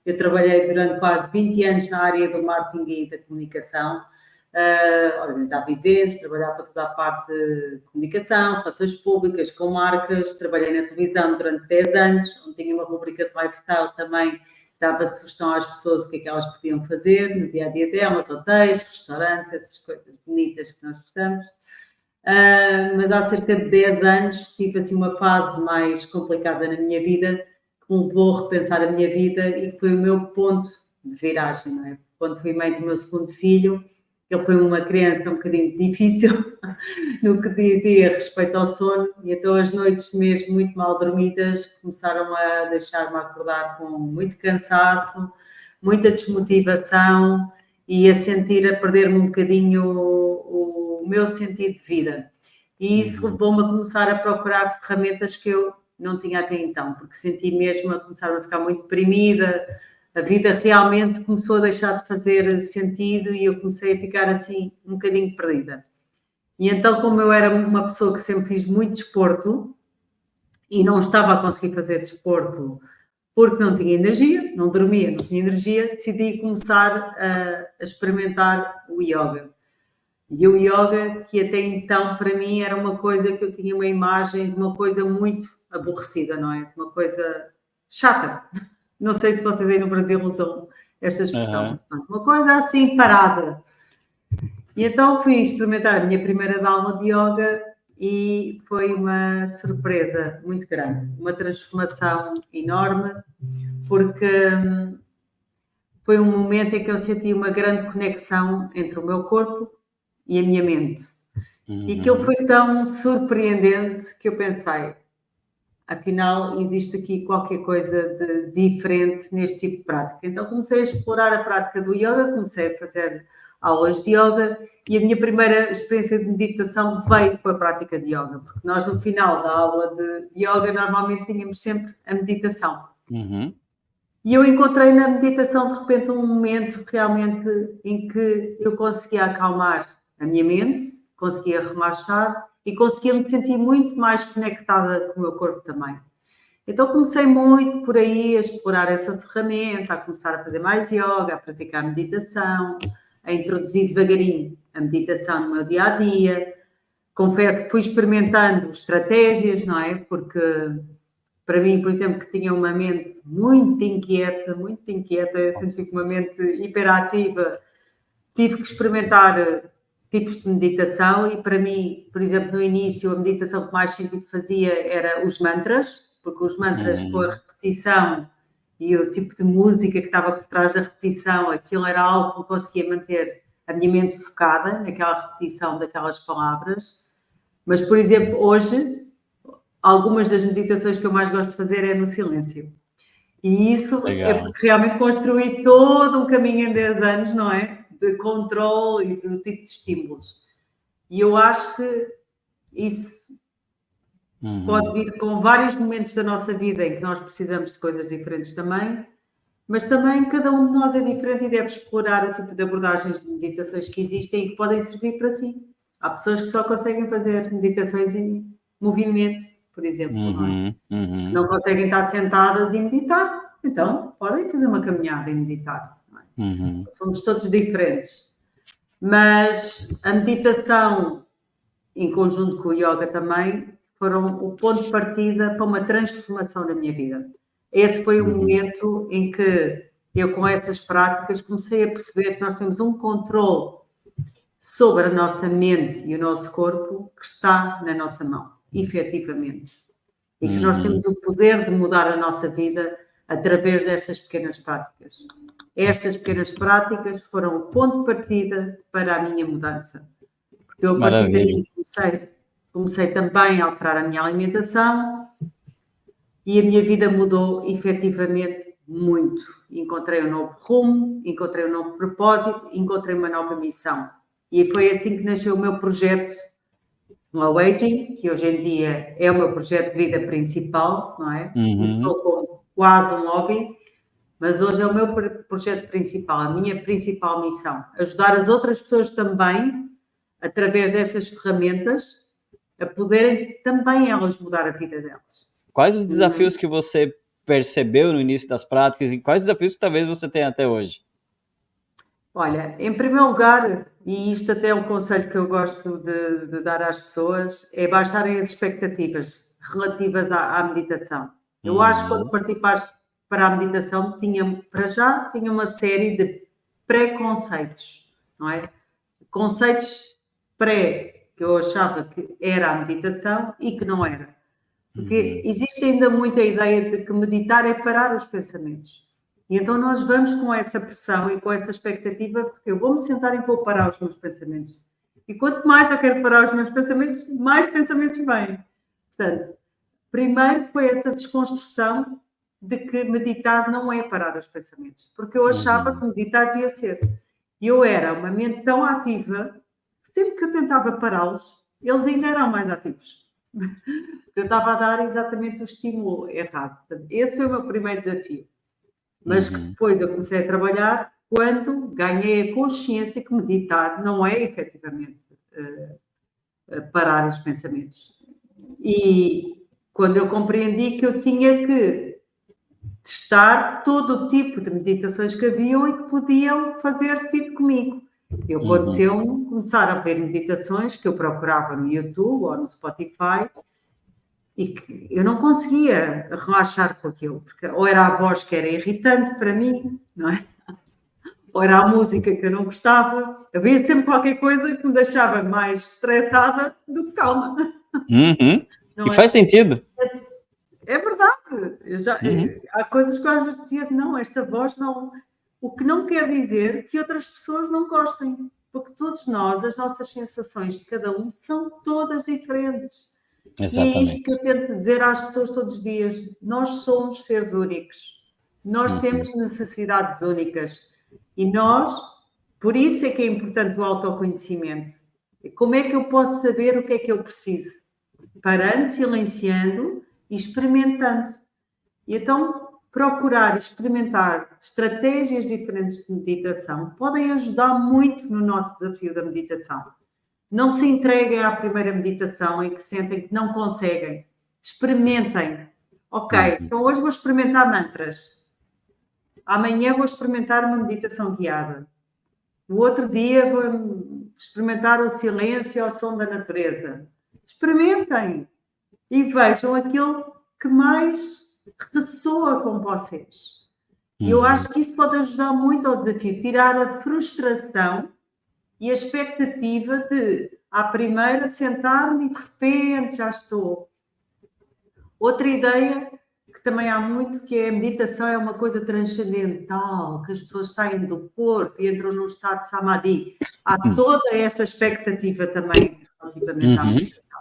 Eu trabalhei durante quase 20 anos na área do marketing e da comunicação, organizava eventos, trabalhava para toda a parte de comunicação, relações públicas, com marcas, trabalhei na televisão durante 10 anos, onde tinha uma rubrica de lifestyle também, dava de sugestão às pessoas o que é que elas podiam fazer no dia-a-dia delas, hotéis, restaurantes, essas coisas bonitas que nós gostamos. Mas há cerca de 10 anos tive assim uma fase mais complicada na minha vida, que me levou a repensar a minha vida e que foi o meu ponto de viragem, não é? Quando fui mãe do meu segundo filho, ele foi uma criança um bocadinho difícil no que dizia respeito ao sono, e então as noites mesmo muito mal dormidas começaram a deixar-me acordar com muito cansaço, muita desmotivação e a perder-me um bocadinho o meu sentido de vida. E isso levou-me a começar a procurar ferramentas que eu não tinha até então, porque senti mesmo a começar a ficar muito deprimida, a vida realmente começou a deixar de fazer sentido e eu comecei a ficar assim um bocadinho perdida. E então, como eu era uma pessoa que sempre fiz muito desporto e não estava a conseguir fazer desporto porque não tinha energia, não dormia, não tinha energia, decidi começar a experimentar o yoga. E o yoga, que até então para mim era uma coisa que eu tinha uma imagem de uma coisa muito aborrecida, não é? Uma coisa chata. Não sei se vocês aí no Brasil usam esta expressão, mas uma coisa assim parada. E então fui experimentar a minha primeira aula de yoga e foi uma surpresa muito grande, uma transformação enorme, porque foi um momento em que eu senti uma grande conexão entre o meu corpo e a minha mente. E aquilo foi tão surpreendente que eu pensei, afinal, existe aqui qualquer coisa de diferente neste tipo de prática. Então comecei a explorar a prática do yoga, comecei a fazer aulas de yoga e a minha primeira experiência de meditação veio com a prática de yoga, porque nós no final da aula de yoga normalmente tínhamos sempre a meditação. E eu encontrei na meditação de repente um momento realmente em que eu conseguia acalmar a minha mente, conseguia relaxar e conseguia me sentir muito mais conectada com o meu corpo também. Então comecei muito por aí a explorar essa ferramenta, a começar a fazer mais yoga, a praticar meditação, a introduzir devagarinho a meditação no meu dia-a-dia. Confesso que fui experimentando estratégias, não é? Porque para mim, por exemplo, que tinha uma mente muito inquieta, eu senti uma mente hiperativa, tive que experimentar tipos de meditação e para mim, por exemplo, no início a meditação que mais sentido fazia era os mantras, porque os mantras com a repetição e o tipo de música que estava por trás da repetição, aquilo era algo que eu conseguia manter a minha mente focada naquela repetição daquelas palavras. Mas, por exemplo, hoje, algumas das meditações que eu mais gosto de fazer é no silêncio. E isso é porque realmente construí todo um caminho em 10 anos, não é? De controle e do tipo de estímulos. E eu acho que isso pode vir com vários momentos da nossa vida em que nós precisamos de coisas diferentes também, mas também cada um de nós é diferente e deve explorar o tipo de abordagens de meditações que existem e que podem servir para si. Há pessoas que só conseguem fazer meditações em movimento, por exemplo, não é? Não conseguem estar sentadas e meditar, então podem fazer uma caminhada e meditar. Somos todos diferentes. Mas a meditação, em conjunto com o yoga também, foram o ponto de partida para uma transformação na minha vida. Esse foi o momento em que eu, com essas práticas, comecei a perceber que nós temos um controle sobre a nossa mente e o nosso corpo que está na nossa mão, efetivamente. E que nós temos o poder de mudar a nossa vida através destas pequenas práticas. Estas pequenas práticas foram o ponto de partida para a minha mudança. Porque eu, a partir daí, comecei também a alterar a minha alimentação e a minha vida mudou efetivamente muito. Encontrei um novo rumo, encontrei um novo propósito, encontrei uma nova missão. E foi assim que nasceu o meu projeto Slow Aging, que hoje em dia é o meu projeto de vida principal, não é? Começou como quase um hobby, mas hoje é o meu projeto principal, a minha principal missão. Ajudar as outras pessoas também, através destas ferramentas, a poderem também elas mudar a vida delas. Quais os desafios que você percebeu no início das práticas e quais desafios que talvez você tenha até hoje? Olha, em primeiro lugar, e isto até é um conselho que eu gosto de dar às pessoas, é baixarem as expectativas relativas à meditação. Eu acho que quando participaste para a meditação, tinha uma série de preconceitos, não é? Conceitos pré, que eu achava que era a meditação e que não era. Porque existe ainda muita ideia de que meditar é parar os pensamentos. E então nós vamos com essa pressão e com essa expectativa, porque eu vou-me sentar e vou parar os meus pensamentos. E quanto mais eu quero parar os meus pensamentos, mais pensamentos vêm. Portanto, primeiro foi essa desconstrução de que meditar não é parar os pensamentos, porque eu achava que meditar devia ser. E eu era uma mente tão ativa, que sempre que eu tentava pará-los, eles ainda eram mais ativos. Eu estava a dar exatamente o estímulo errado. Portanto, esse foi o meu primeiro desafio. Mas que depois eu comecei a trabalhar quando ganhei a consciência que meditar não é efetivamente parar os pensamentos. E quando eu compreendi que eu tinha que testar todo o tipo de meditações que haviam e que podiam fazer fit comigo. Eu aconteceu-me começar a ver meditações que eu procurava no YouTube ou no Spotify e que eu não conseguia relaxar com aquilo, porque ou era a voz que era irritante para mim, não é? Ou era a música que eu não gostava, havia sempre qualquer coisa que me deixava mais estressada do que calma. E faz sentido. É verdade. Há coisas que eu às vezes dizia, não, esta voz não... O que não quer dizer que outras pessoas não gostem, porque todos nós, as nossas sensações de cada um são todas diferentes. Exatamente. E é isto que eu tento dizer às pessoas todos os dias. Nós somos seres únicos. Nós temos necessidades únicas. E nós, por isso é que é importante o autoconhecimento. Como é que eu posso saber o que é que eu preciso? Parando, silenciando e experimentando. E então, procurar experimentar estratégias diferentes de meditação podem ajudar muito no nosso desafio da meditação. Não se entreguem à primeira meditação em que sentem que não conseguem. Experimentem. Ok, então hoje vou experimentar mantras. Amanhã vou experimentar uma meditação guiada. No outro dia vou experimentar o silêncio ao som da natureza. Experimentem e vejam aquilo que mais ressoa com vocês. E eu acho que isso pode ajudar muito ao desafio, tirar a frustração e a expectativa de, à primeira, sentar-me e de repente já estou. Outra ideia que também há muito, que é a meditação é uma coisa transcendental, que as pessoas saem do corpo e entram num estado de samadhi. Há toda esta expectativa também relativamente à meditação.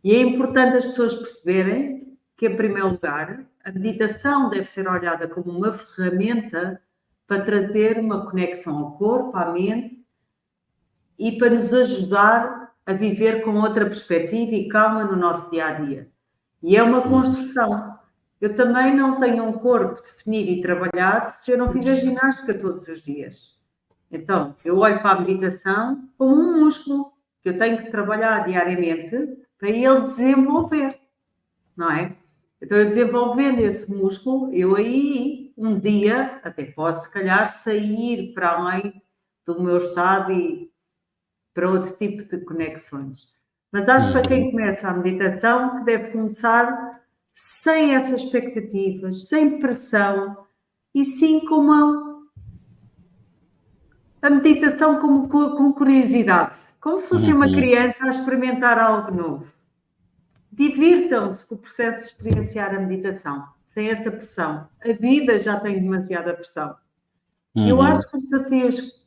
E é importante as pessoas perceberem que, em primeiro lugar, a meditação deve ser olhada como uma ferramenta para trazer uma conexão ao corpo, à mente, e para nos ajudar a viver com outra perspectiva e calma no nosso dia-a-dia. E é uma construção. Eu também não tenho um corpo definido e trabalhado se eu não fizer ginástica todos os dias. Então, eu olho para a meditação como um músculo que eu tenho que trabalhar diariamente para ele desenvolver, não é? Então, eu desenvolvendo esse músculo, eu aí, um dia, até posso, se calhar, sair para além do meu estado e para outro tipo de conexões. Mas acho que para quem começa a meditação que deve começar sem essas expectativas, sem pressão, e sim com a meditação com curiosidade, como se fosse uma criança a experimentar algo novo. Divirtam-se com o processo de experienciar a meditação, sem esta pressão. A vida já tem demasiada pressão. E eu acho que os desafios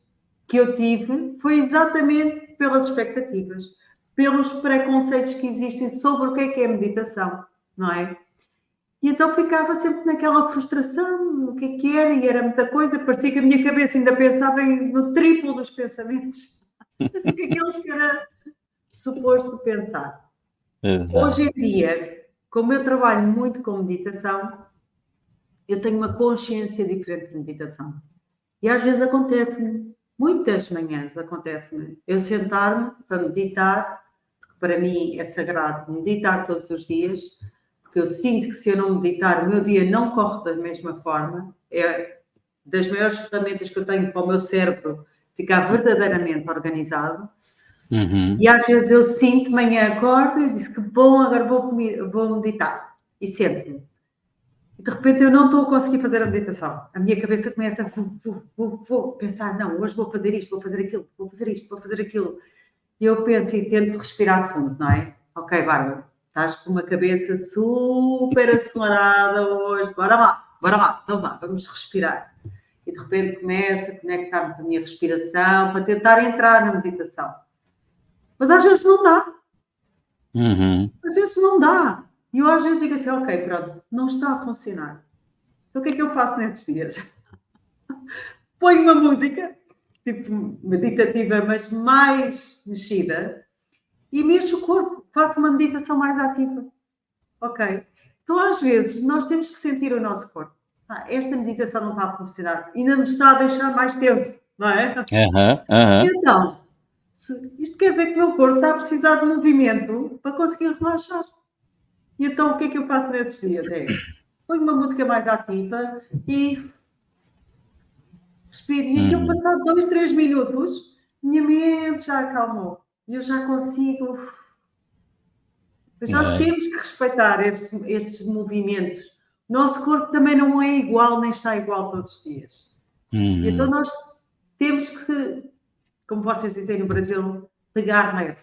que eu tive foi exatamente pelas expectativas, pelos preconceitos que existem sobre o que é meditação, não é? E então ficava sempre naquela frustração, o que era, e era muita coisa, parecia que a minha cabeça ainda pensava no triplo dos pensamentos, aqueles que era suposto pensar. Exato. Hoje em dia, como eu trabalho muito com meditação, eu tenho uma consciência diferente de meditação. E às vezes acontece-me, muitas manhãs acontece-me, eu sentar-me para meditar, porque para mim é sagrado meditar todos os dias, porque porque eu sinto que se eu não meditar, o meu dia não corre da mesma forma. É das maiores ferramentas que eu tenho para o meu cérebro ficar verdadeiramente organizado. E às vezes eu sinto, de manhã acordo e disse que bom, agora vou meditar. E sento-me. E de repente eu não estou a conseguir fazer a meditação. A minha cabeça começa a pensar, não, hoje vou fazer isto, vou fazer aquilo, vou fazer isto, vou fazer aquilo. E eu penso e tento respirar fundo, não é? Ok, Bárbara, estás com uma cabeça super acelerada hoje, bora lá, então vá, vamos respirar. E de repente começo a conectar-me com a minha respiração para tentar entrar na meditação. Mas às vezes não dá. Às vezes não dá. E eu às vezes digo assim, ok, pronto, não está a funcionar. Então o que é que eu faço nesses dias? Ponho uma música, tipo meditativa, mas mais mexida, e mexo o corpo, faço uma meditação mais ativa. Ok? Então às vezes nós temos que sentir o nosso corpo. Esta meditação não está a funcionar, ainda nos está a deixar mais tenso, não é? E então, isto quer dizer que o meu corpo está a precisar de movimento para conseguir relaxar. E então o que é que eu faço nesses dias? Ponho uma música mais ativa e respiro. E eu, passado 2, 3 minutos, minha mente já acalmou. E eu já consigo. Mas nós temos que respeitar estes movimentos. O nosso corpo também não é igual, nem está igual todos os dias. E então nós temos que, como vocês dizem no Brasil, pegar leve.